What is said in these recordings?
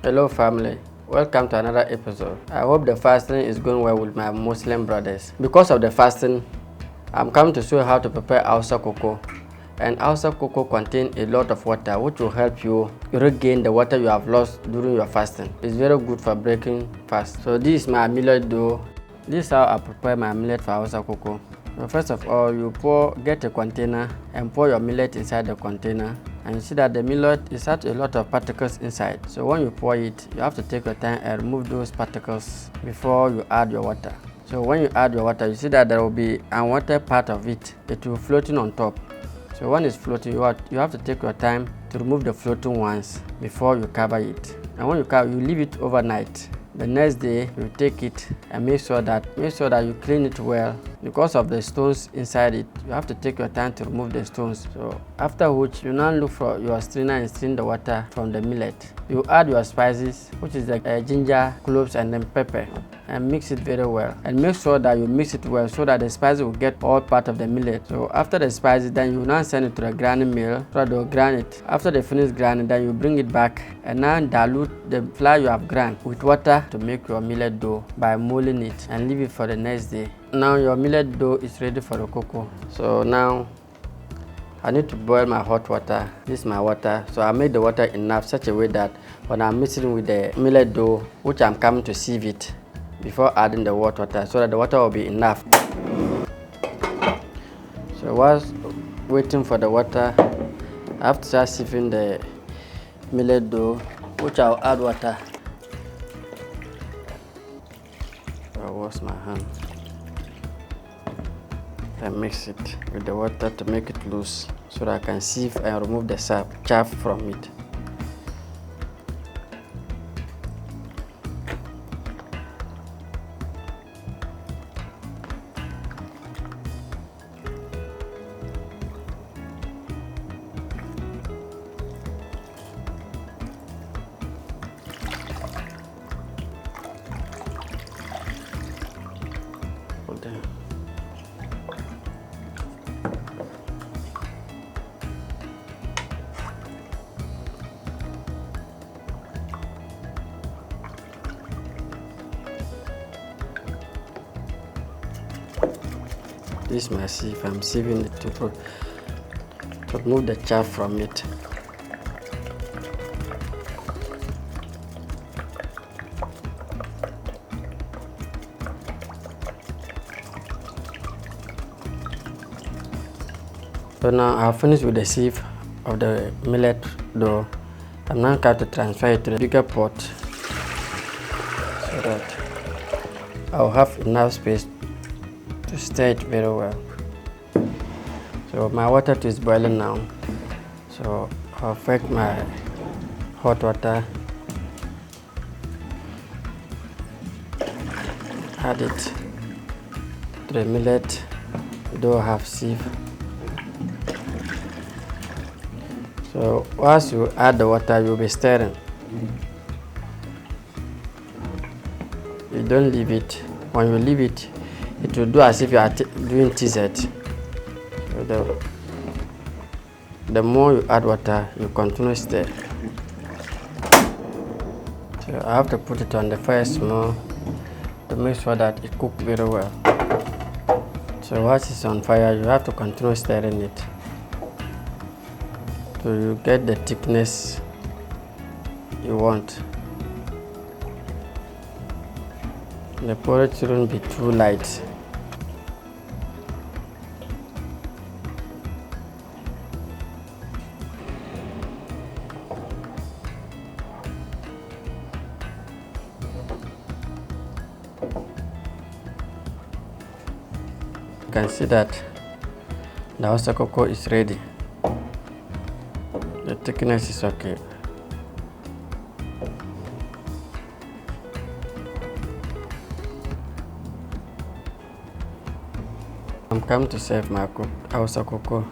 Hello family, welcome to another episode. I hope the fasting is going well with my Muslim brothers. Because of the fasting, I'm coming to show you how to prepare Hausa Koko. And Hausa Koko contains a lot of water which will help you regain the water you have lost during your fasting. It's very good for breaking fast. So this is my millet dough. This is how I prepare my millet for Hausa Koko. So first of all, you get a container and pour your millet inside the container. And you see that the millet is has a lot of particles inside. So when you pour it, you have to take your time and remove those particles before you add your water. So when you add your water, you see that there will be unwanted part of it. It will be floating on top. So when it's floating, you have to take your time to remove the floating ones before you cover it. And when you cover, you leave it overnight. The next day, you take it and make sure that you clean it well. Because of the stones inside it, you have to take your time to remove the stones. So after which, you now look for your strainer and strain the water from the millet. You add your spices, which is like ginger, cloves, and then pepper, and mix it very well. And make sure that you mix it well so that the spices will get all part of the millet. So after the spices, then you now send it to the grinding mill so that they'll grind it. After they finish grinding, then you bring it back and now dilute the flour you have ground with water to make your millet dough by molding it and leave it for the next day. Now your millet dough is ready for the cocoa. So now I need to boil my hot water. This is my water. So I made the water enough such a way that when I'm mixing with the millet dough, which I'm coming to sieve it before adding the hot water, so that the water will be enough. So whilst waiting for the water, I have to start sieving the millet dough, which I'll add water. So I'll wash my hand and mix it with the water to make it loose so that I can sieve and remove the chaff from it. This is my sieve. I'm sieving it to remove the chaff from it. So now I've finished with the sieve of the millet dough. I'm now going to transfer it to the bigger pot so that I'll have enough space to stir it very well. So my water is boiling now. So I'll affect my hot water, add it to the millet dough I have sieve. So once you add the water, you'll be stirring. You don't leave it. When you leave it, it will do as if you are doing TZ. So the more you add water, you continue stir. So I have to put it on the fire small to make sure that it cooks very well. So once it's on fire, you have to continue stirring it so you get the thickness you want. The porridge shouldn't be too light. You can see that the Hausa Koko is ready. The thickness is okay. I'm coming to serve my Hausa Koko.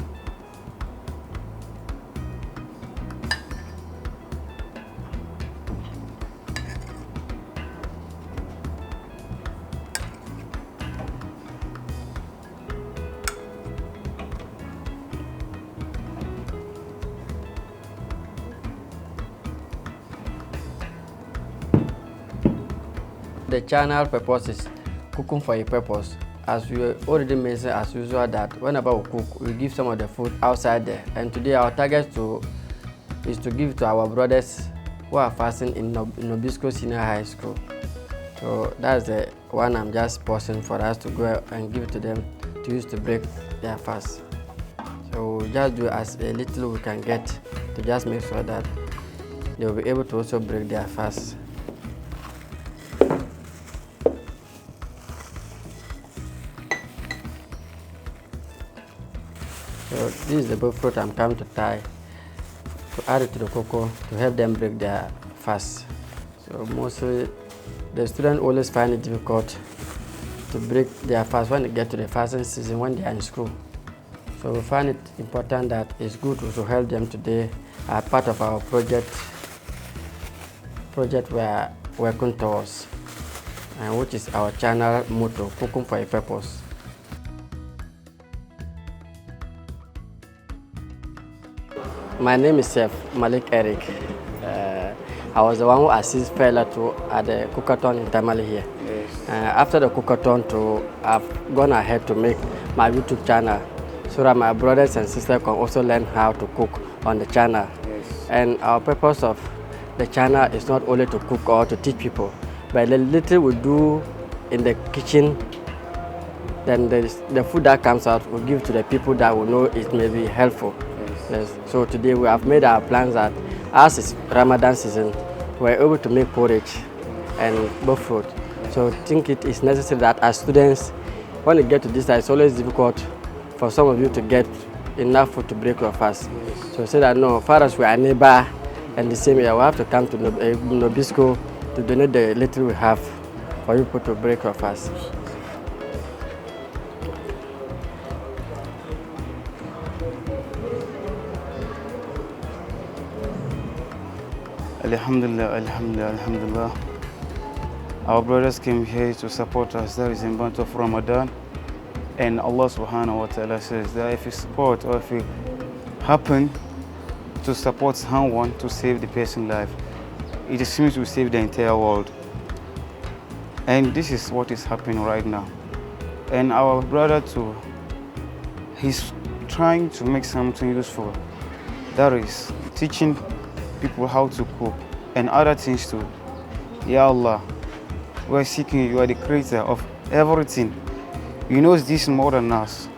the channel purpose is cooking for a purpose. As we already mentioned as usual that whenever we cook, we give some of the food outside there. And today our target is to give to our brothers who are fasting in Nobisco Senior High School. So that's the one I'm just pausing for us to go and give to them to use to break their fast. So we'll just do as a little we can get to just make sure that they'll be able to also break their fast. So this is the bullfruit I'm coming to tie to add it to the cocoa to help them break their fast. So mostly the students always find it difficult to break their fast when they get to the fasting season when they are in school. So we find it important that it's good to help them today as part of our project we are working towards, and which is our channel motto, cooking for a purpose. My name is Chef Malik Eric. I was the one who assisted Fela at the cookathon in Tamale here. Yes. After the cookathon I've gone ahead to make my YouTube channel so that my brothers and sisters can also learn how to cook on the channel. Yes. And our purpose of the channel is not only to cook or to teach people, but the little we do in the kitchen, then the food that comes out will give to the people that will know it may be helpful. Yes. So today we have made our plans that as it's Ramadan season, we're able to make porridge and bullfruit. So I think it is necessary that as students, when you get to this, it's always difficult for some of you to get enough food to break your fast. Yes. So say that no, far as we are neighbor and the same year, we have to come to Nobisco to donate the little we have for you people to break your fast. Alhamdulillah, Alhamdulillah, Alhamdulillah. Our brothers came here to support us. That is in month of Ramadan. And Allah subhanahu wa ta'ala says that if you support or if you happen to support someone to save the person's life, it seems to save the entire world. And this is what is happening right now. And our brother too, he's trying to make something useful. That is teaching people how to cook and other things too. Ya Allah, we are seeking you. You are the creator of everything. You know this more than us.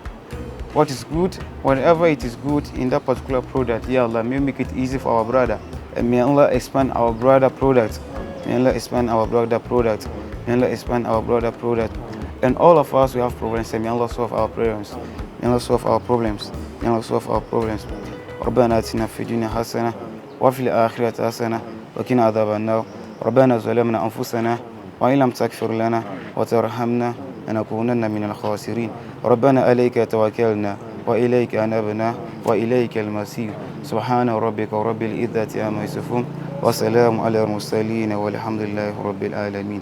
What is good, whatever it is good in that particular product, Ya Allah, may make it easy for our brother. And may Allah expand our brother product. May Allah expand our brother product. May Allah expand our brother product. And all of us, we have problems. And may Allah solve our problems. May Allah solve our problems. May Allah solve our problems. ربنا آتنا في الدنيا حسنة وفي الآخرة حسنة وقنا عذاب النار ربنا ظلمنا أنفسنا وإن لم تغفر لنا وترحمنا لنكونن من الخاسرين ربنا عليك توكلنا وإليك أنبنا وإليك المصير سبحان ربك رب العزة عما يصفون وسلام على المرسلين والحمد لله رب العالمين